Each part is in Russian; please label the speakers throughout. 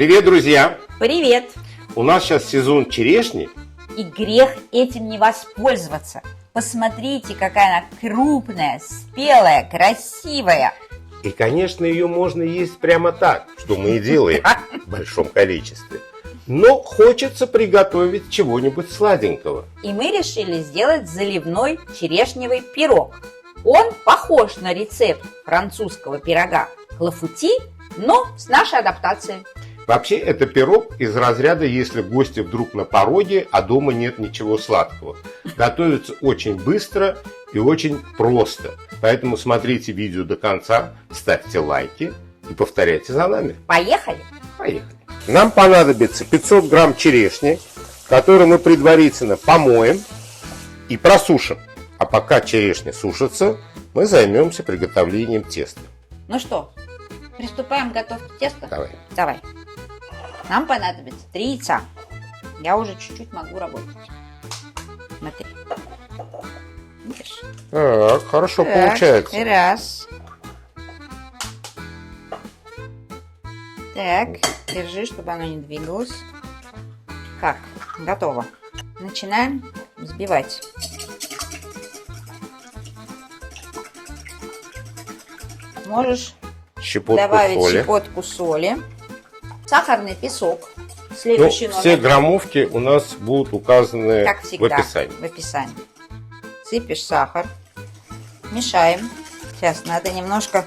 Speaker 1: Привет, друзья!
Speaker 2: Привет!
Speaker 1: У нас сейчас сезон черешни.
Speaker 2: И грех этим не воспользоваться. Посмотрите, какая она крупная, спелая, красивая.
Speaker 1: И, конечно, ее можно есть прямо так, что мы и делаем в большом количестве. Но хочется приготовить чего-нибудь сладенького.
Speaker 2: И мы решили сделать заливной черешневый пирог. Он похож на рецепт французского пирога клафути, но с нашей адаптацией.
Speaker 1: Вообще, это пирог из разряда, если гости вдруг на пороге, а дома нет ничего сладкого. Готовится очень быстро и очень просто. Поэтому смотрите видео до конца, ставьте лайки и повторяйте за нами.
Speaker 2: Поехали!
Speaker 1: Поехали! Нам понадобится 500 грамм черешни, которую мы предварительно помоем и просушим. А пока черешня сушится, мы займемся приготовлением теста.
Speaker 2: Ну что, приступаем к готовке теста?
Speaker 1: Давай.
Speaker 2: Нам понадобится 3 яйца. Я уже чуть-чуть могу работать. Смотри. Видишь?
Speaker 1: Так, хорошо
Speaker 2: Так,
Speaker 1: получается.
Speaker 2: Раз. Так, держи, чтобы оно не двигалось. Как? Готово. Начинаем взбивать. Можешь добавить щепотку соли. Сахарный песок. Следующий номер.
Speaker 1: Все граммовки у нас будут указаны
Speaker 2: как всегда,
Speaker 1: в описании.
Speaker 2: Сыпешь сахар. Мешаем. Сейчас надо немножко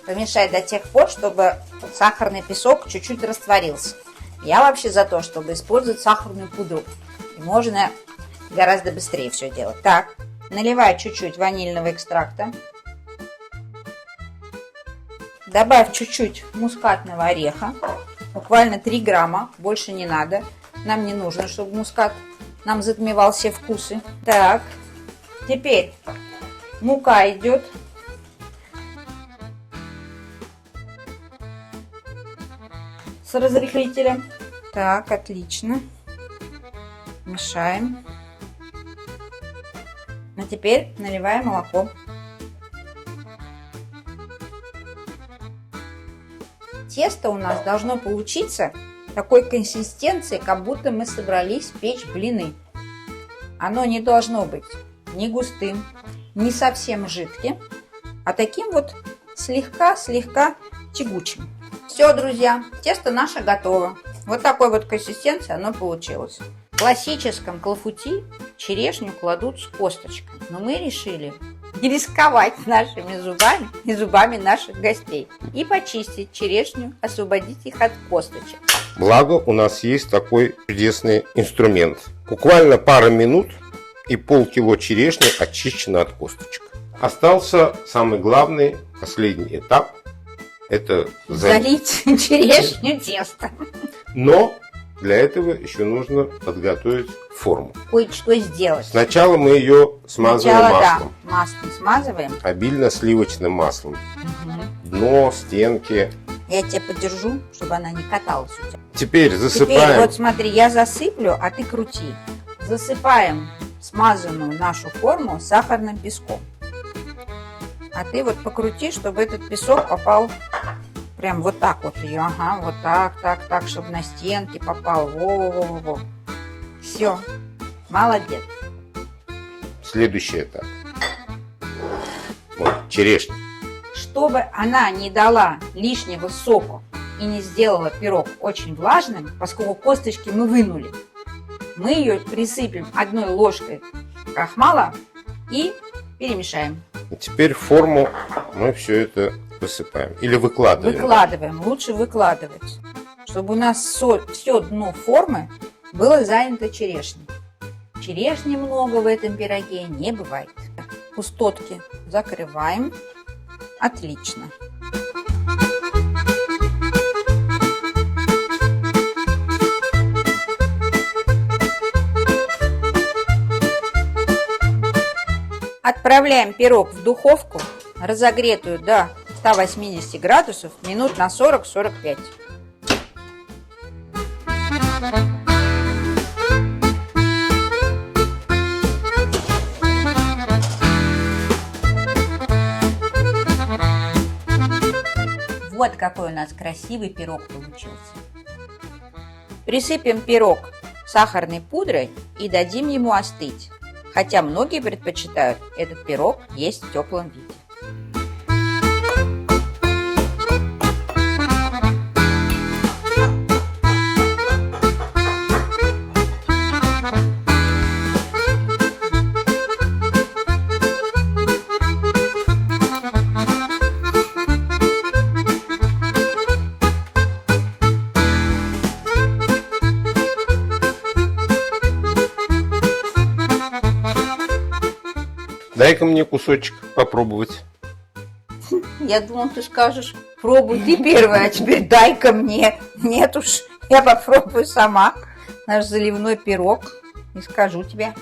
Speaker 2: помешать до тех пор, чтобы сахарный песок чуть-чуть растворился. Я вообще за то, чтобы использовать сахарную пудру. И можно гораздо быстрее все делать. Так, наливай чуть-чуть ванильного экстракта. Добавь чуть-чуть мускатного ореха. Буквально 3 грамма, больше не надо. Нам не нужно, чтобы мускат нам затмевал все вкусы. Так, теперь мука идет. С разрыхлителем. Так, отлично. Мешаем. А теперь наливаем молоко. Тесто у нас должно получиться такой консистенции, как будто мы собрались печь блины. Оно не должно быть ни густым, ни совсем жидким, а таким вот слегка тягучим. Все, друзья, тесто наше готово. Вот такой вот консистенции оно получилось. В классическом клафути черешню кладут с косточкой, но мы решили не рисковать нашими зубами и зубами наших гостей и почистить черешню, освободить их от косточек.
Speaker 1: Благо у нас есть такой чудесный инструмент. Буквально пара минут и полкило черешни очищено от косточек. Остался самый главный, последний этап. Это
Speaker 2: залить черешню тестом.
Speaker 1: Но для этого еще нужно подготовить форму.
Speaker 2: Кое-что сделать.
Speaker 1: Сначала мы ее смазываем маслом.
Speaker 2: Да, маслом смазываем.
Speaker 1: Обильно сливочным маслом. Дно, стенки.
Speaker 2: Я тебя подержу, чтобы она не каталась у тебя.
Speaker 1: Теперь засыпаем.
Speaker 2: Теперь вот смотри, я засыплю, а ты крути. Засыпаем смазанную нашу форму сахарным песком. А ты вот покрути, чтобы этот песок попал прям вот так вот ее. Ага, вот так, чтобы на стенки попал. Во-во-во-во. Все, молодец.
Speaker 1: Следующий этап. Вот, черешня.
Speaker 2: Чтобы она не дала лишнего сока и не сделала пирог очень влажным, поскольку косточки мы вынули, мы ее присыпем 1 ложкой крахмала и перемешаем.
Speaker 1: И теперь в форму мы все это высыпаем. Или выкладываем.
Speaker 2: Выкладываем, лучше выкладывать, чтобы у нас все дно формы было занято черешней. Черешни много в этом пироге не бывает. Пустотки закрываем. Отлично. Отправляем пирог в духовку, разогретую до 180 градусов, минут на 40-45. Вот какой у нас красивый пирог получился. Присыпем пирог сахарной пудрой и дадим ему остыть. Хотя многие предпочитают этот пирог есть в теплом виде.
Speaker 1: Дай-ка мне кусочек попробовать.
Speaker 2: Я думал, ты скажешь, пробуй ты первая, а теперь дай-ка мне. Нет уж, я попробую сама наш заливной пирог и скажу тебе.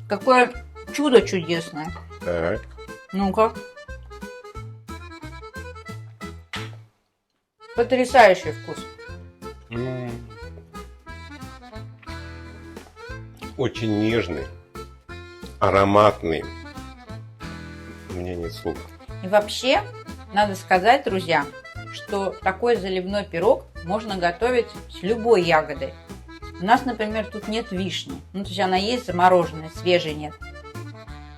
Speaker 2: Какое чудо чудесное.
Speaker 1: Так.
Speaker 2: Ну-ка. Потрясающий вкус.
Speaker 1: Очень нежный, ароматный. У меня нет слов.
Speaker 2: И вообще, надо сказать, друзья, что такой заливной пирог можно готовить с любой ягодой. У нас, например, тут нет вишни. Ну, то есть она есть замороженная, свежей нет.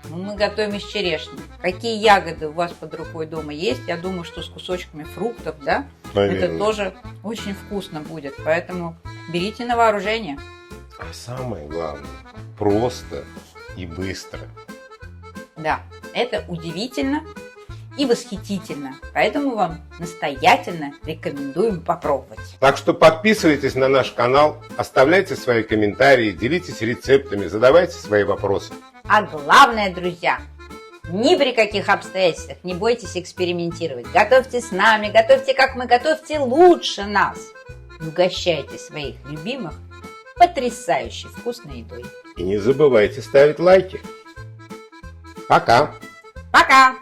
Speaker 2: Но мы готовим из черешни. Какие ягоды у вас под рукой дома есть? Я думаю, что с кусочками фруктов, да?
Speaker 1: Наверное.
Speaker 2: Это тоже очень вкусно будет. Поэтому берите на вооружение.
Speaker 1: А самое главное, просто и быстро.
Speaker 2: Да, это удивительно и восхитительно. Поэтому вам настоятельно рекомендуем попробовать.
Speaker 1: Так что подписывайтесь на наш канал, оставляйте свои комментарии, делитесь рецептами, задавайте свои вопросы.
Speaker 2: А главное, друзья, ни при каких обстоятельствах не бойтесь экспериментировать. Готовьте с нами, готовьте как мы, готовьте лучше нас. И угощайте своих любимых потрясающей вкусной едой.
Speaker 1: И не забывайте ставить лайки. Пока!
Speaker 2: Пока!